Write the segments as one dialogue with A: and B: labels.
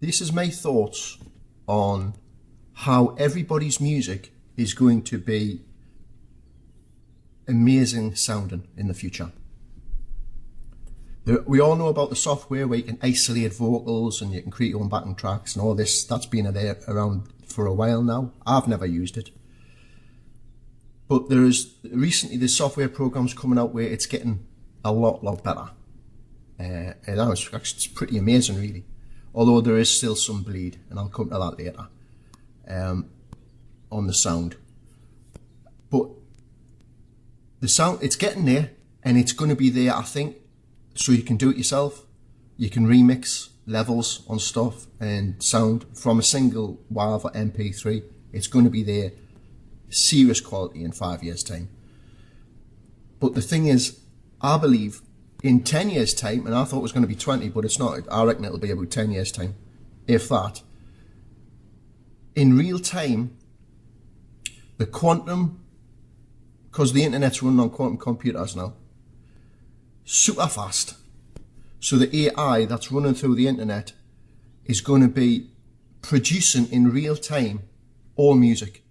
A: this is my thoughts on how everybody's music is going to be amazing sounding in the future. We all know about the software where you can isolate vocals and you can create your own backing tracks and all this. That's been around for a while now. I've never used it. But recently there's software programs coming out where it's getting a lot better. And it's pretty amazing, really. Although there is still some bleed, and I'll come to that later, on the sound. But the sound, it's getting there, and it's going to be there, I think, so you can do it yourself. You can remix levels on stuff and sound from a single WAV or MP3. It's going to be there, serious quality in 5 years' time. But the thing is, I believe in 10 years' time, and I thought it was going to be 20, but it's not. I reckon it'll be about 10 years' time, if that. In real time, the quantum, because the internet's running on quantum computers now, super fast. So the AI that's running through the internet is going to be producing in real time all music,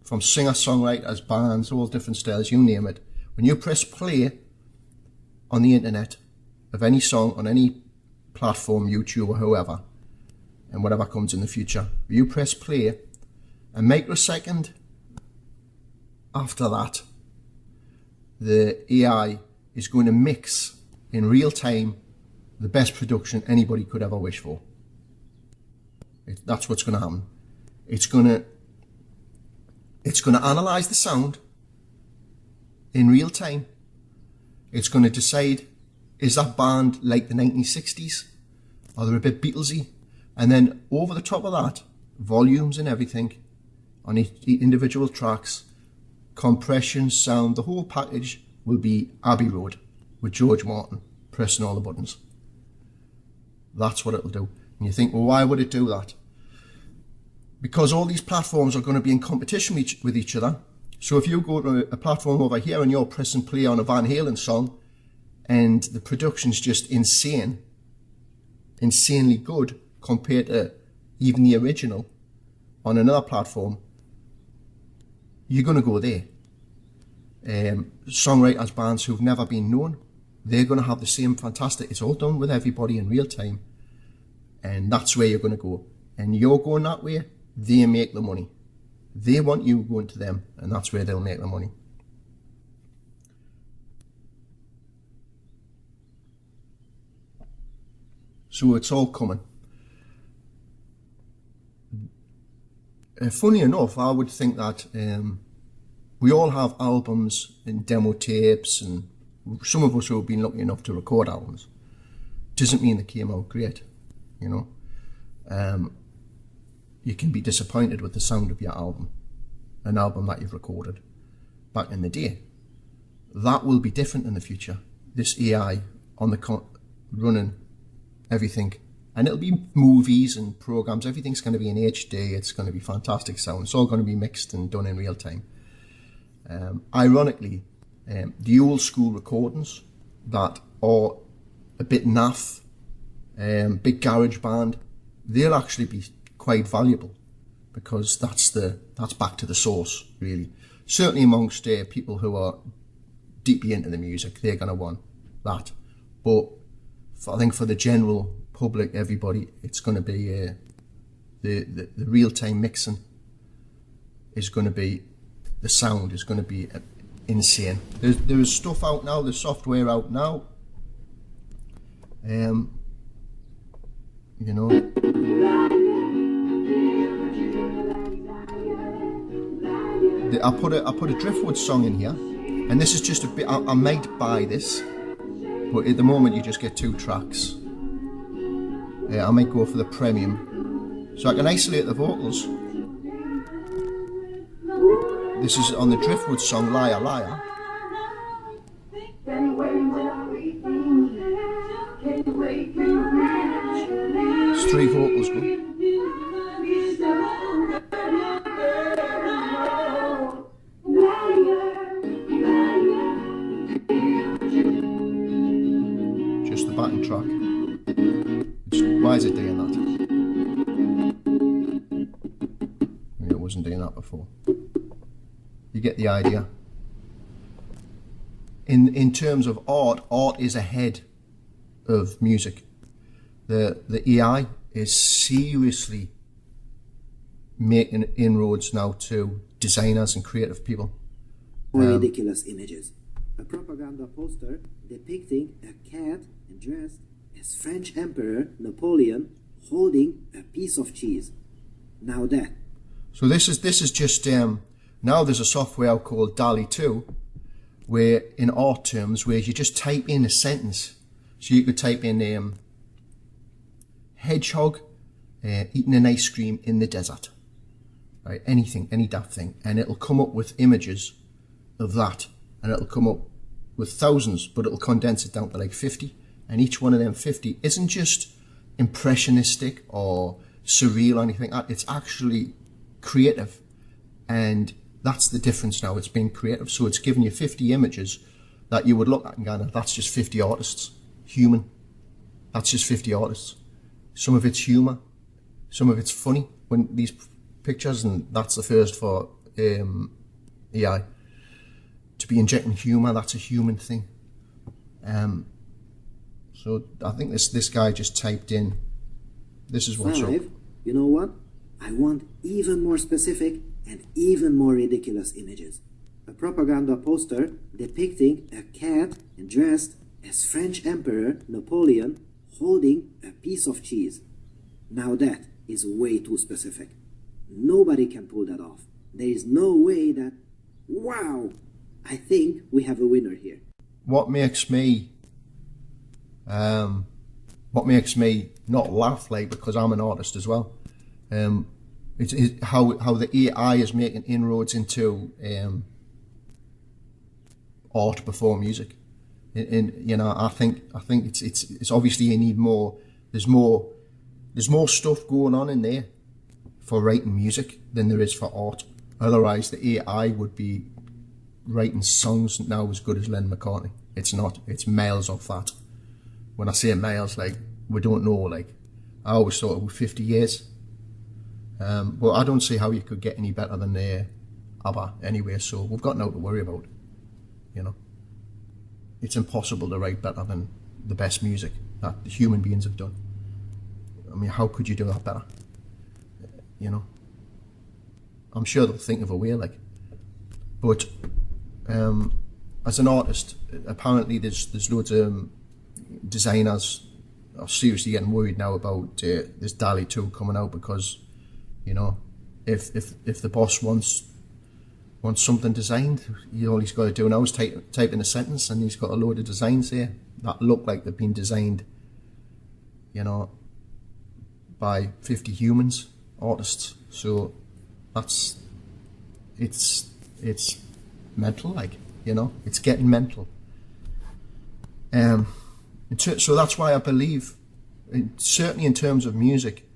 A: from singer-songwriters, bands, all different styles, you name it. When you press play on the internet of any song on any platform, YouTube or whoever, and whatever comes in the future, you press play, a microsecond after that, the AI is going to mix in real time the best production anybody could ever wish for. That's what's going to happen. It's going to analyze the sound in real time. It's going to decide, is that band like the 1960s? Are they a bit Beatlesy? And then over the top of that, volumes and everything on each individual tracks, compression, sound, the whole package will be Abbey Road with George Martin pressing all the buttons. That's what it'll do. And you think, well, why would it do that? Because all these platforms are going to be in competition with each other. So if you go to a platform over here and you're pressing play on a Van Halen song and the production's just insanely good compared to even the original on another platform, you're going to go there. Songwriters, bands who've never been known, they're going to have the same fantastic, it's all done with everybody in real time, and that's where you're going to go. And you're going that way, they make the money. They want you going to them, and that's where they'll make the money. So it's all coming. Funny enough, I would think that we all have albums and demo tapes, and some of us who have been lucky enough to record albums. Doesn't mean they came out great, you know. You can be disappointed with the sound of your album, an album that you've recorded back in the day. That will be different in the future. This AI on the running everything, and it'll be movies and programs, everything's going to be in HD, it's going to be fantastic sound, it's all going to be mixed and done in real time. Ironically, the old school recordings that are a bit naff, big garage band, they'll actually be quite valuable, because that's back to the source, really. Certainly amongst people who are deeply into the music, they're going to want that. But I think for the general public, everybody, it's going to be the real-time mixing is going to be, the sound is going to be insane. There is stuff out now, there's software out now, you know. I put a Driftwood song in here, and this is just a bit. I might buy this, but at the moment you just get 2 tracks. I might go for the premium, so I can isolate the vocals. This is on the Driftwood song Liar Liar. It's 3 vocals going. Just the backing track. Why is it doing that? before. You get the idea. In terms of art is ahead of music. The AI is seriously making inroads now to designers and creative people.
B: Ridiculous images. A propaganda poster depicting a cat dressed as French Emperor Napoleon holding a piece of cheese. Now that.
A: So this is just now there's a software out called DALL-E 2, where in art terms, where you just type in a sentence. So you could type in hedgehog eating an ice cream in the desert, right? Anything, any daft thing, and it'll come up with images of that, and it'll come up with thousands, but it'll condense it down to like 50, and each one of them 50 isn't just impressionistic or surreal or anything like that. It's actually creative, and that's the difference now. It's being creative, so it's giving you 50 images that you would look at and go, that's just 50 artists, human. That's just 50 artists. Some of it's humour, some of it's funny when these pictures, and that's the first for AI. To be injecting humour, that's a human thing. So I think this guy just typed in, this is what's up.
B: You know what? I want even more specific and even more ridiculous images. A propaganda poster depicting a cat dressed as French Emperor Napoleon holding a piece of cheese. Now that is way too specific. Nobody can pull that off. There is no way that... Wow! I think we have a winner here.
A: What makes me not laugh, like, because I'm an artist as well, it's how the AI is making inroads into art before music. You know, I think it's obviously you need more. There's more stuff going on in there for writing music than there is for art. Otherwise, the AI would be writing songs now as good as Lennon McCartney. It's not. It's miles off that. When I say miles, like, we don't know. Like, I always thought it was 50 years. But I don't see how you could get any better than ABBA anyway. So we've got nothing to worry about. You know, it's impossible to write better than the best music that the human beings have done. I mean, how could you do that better? You know, I'm sure they'll think of a way, like. But as an artist, apparently there's loads of designers are seriously getting worried now about this DALL-E 2 coming out, because, you know, if the boss wants something designed, all he's got to do now is type in a sentence, and he's got a load of designs there that look like they've been designed, you know, by 50 humans, artists. So it's mental, like, you know, it's getting mental. So that's why I believe, certainly in terms of music,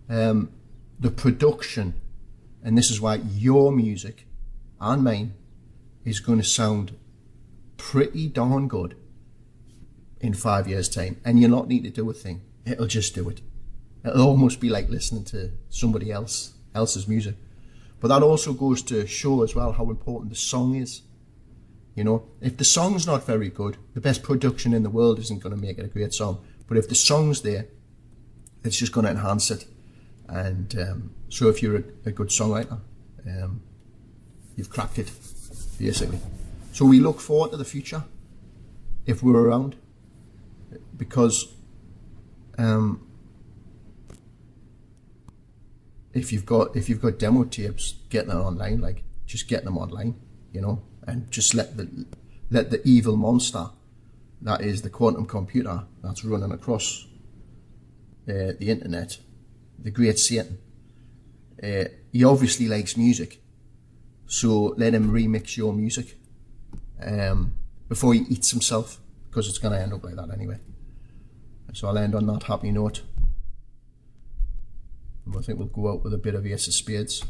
A: the production, and this is why your music and mine is going to sound pretty darn good in 5 years' time, and you'll not need to do a thing. It'll just do it. It'll almost be like listening to somebody else's music. But that also goes to show as well how important the song is. You know, if the song's not very good, the best production in the world isn't going to make it a great song. But if the song's there, it's just going to enhance it. And so if you're a good songwriter, you've cracked it, basically. So we look forward to the future if we're around, because if you've got demo tapes, get them online, like, just get them online, you know, and just let the evil monster that is the quantum computer that's running across the internet, the great Satan, he obviously likes music, so let him remix your music before he eats himself, because it's going to end up like that anyway. So I'll end on that happy note. I think we'll go out with a bit of Ace of Spades.